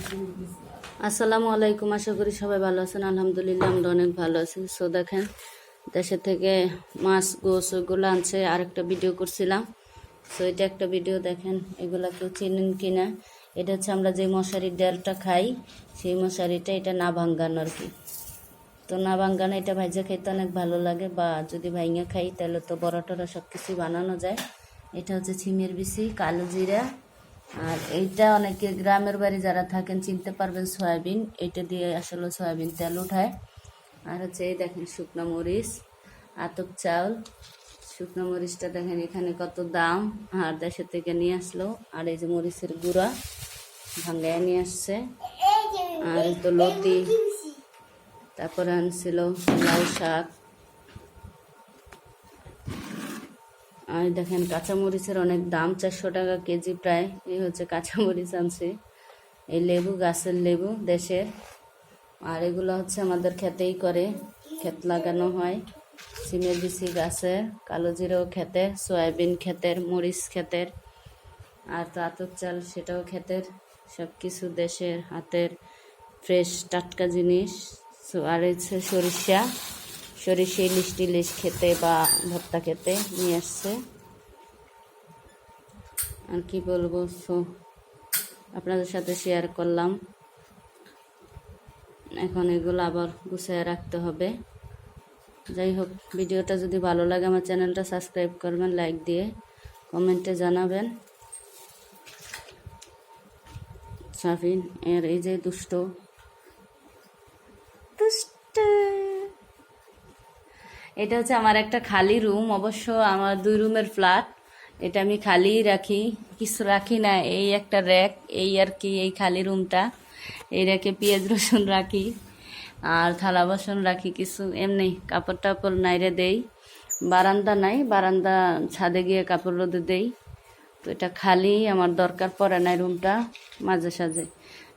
আসসালামু আলাইকুম, আশা করি সবাই ভালো আছেন। আলহামদুলিল্লাহ আমরা অনেক ভালো আছি। সো দেখেন, দেশের থেকে মাছ গোস ওইগুলো আনছে, আরেকটা ভিডিও করছিলাম। সো এটা একটা ভিডিও দেখেন, এগুলা কেউ চিনেন কিনা। এটা হচ্ছে আমরা যে মশারির ডালটা খাই, সেই মশারিটা, এটা না ভাঙ্গানো আর কি। তো না ভাঙ্গানো এটা ভাইজা খেতে অনেক ভালো লাগে, বা যদি ভাইঙ্গা খাই তাহলে তো বড়া টড়া সব কিছুই বানানো যায়। এটা হচ্ছে ছিমের বিচি, কালো জিরা, আর এইটা অনেকে গ্রামের বাড়ি যারা থাকেন চিনতে পারবেন, সয়াবিন। এটা দিয়ে আসলে সয়াবিন তেল উঠায়। আর হচ্ছে এই দেখেন শুকনো মরিচ, আতপ চাউল। শুকনো মরিচটা দেখেন এখানে কত দাম, আর দেশের থেকে নিয়ে আসলো। আর এই যে মরিচের গুঁড়া ভাঙ্গায় নিয়ে আসছে। আর এই তো লতি, তারপরে আনছিল লাল শাক। আর দেখেন কাঁচামরিচের অনেক দাম, 400 টাকা কেজি প্রায়। এই হচ্ছে কাঁচামরিচ আনছে। এই লেবু, গাছের লেবু দেশের। আর এগুলো হচ্ছে আমাদের খেতেই করে, ক্ষেত লাগানো হয়। সিমের বিচি গাছের, কালো জিরাও ক্ষেতের, সয়াবিন ক্ষেতের, মরিচ ক্ষেতের। আর তো আতপ চাল, সেটাও ক্ষেতের। সব কিছু দেশের হাতের ফ্রেশ টাটকা জিনিস। আর হচ্ছে সরিষা, সরিষা ইলিশ টিলিশ খেতে বা ভর্তা খেতে নিয়ে আসছে। আর কি বলবো, সো আপনাদের সাথে শেয়ার করলাম। এখন এগুলো আবার গুছিয়ে রাখতে হবে। যাই হোক, ভিডিওটা যদি ভালো লাগে আমার চ্যানেলটা সাবস্ক্রাইব করবেন, লাইক দিয়ে কমেন্টে জানাবেন। সাফিন এর এই যে দুষ্ট, এটা হচ্ছে আমার একটা খালি রুম। অবশ্য আমার 2 রুমের ফ্ল্যাট, এটা আমি খালিই রাখি, কিছু রাখি না। এই একটা র্যাক, এই আর কি। এই খালি রুমটা, এই র্যাকে পেঁয়াজ রসুন রাখি, আর থালা বাসন রাখি কিছু। এমনি কাপড় টাপড় নাইরে দেই। বারান্দা নাই, বারান্দা ছাদে গিয়ে কাপড় রোদে দেই। তো এটা খালি, আমার দরকার পড়ে না রুমটা। মাঝে সাঝে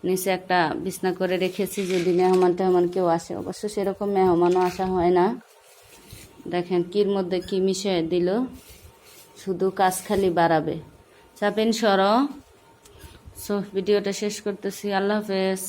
নিচে একটা বিছনা করে রেখেছি, যদি মেহমান টেহমান কেউ আসে। অবশ্য সেরকম মেহমানও আসা হয় না। দেখেন কির মধ্যে কি মিশিয়ে দিল, শুধু কাজ খালি বাড়াবে। চাপেন সর। সো ভিডিওটা শেষ করতেছি। আল্লাহ হাফেজ।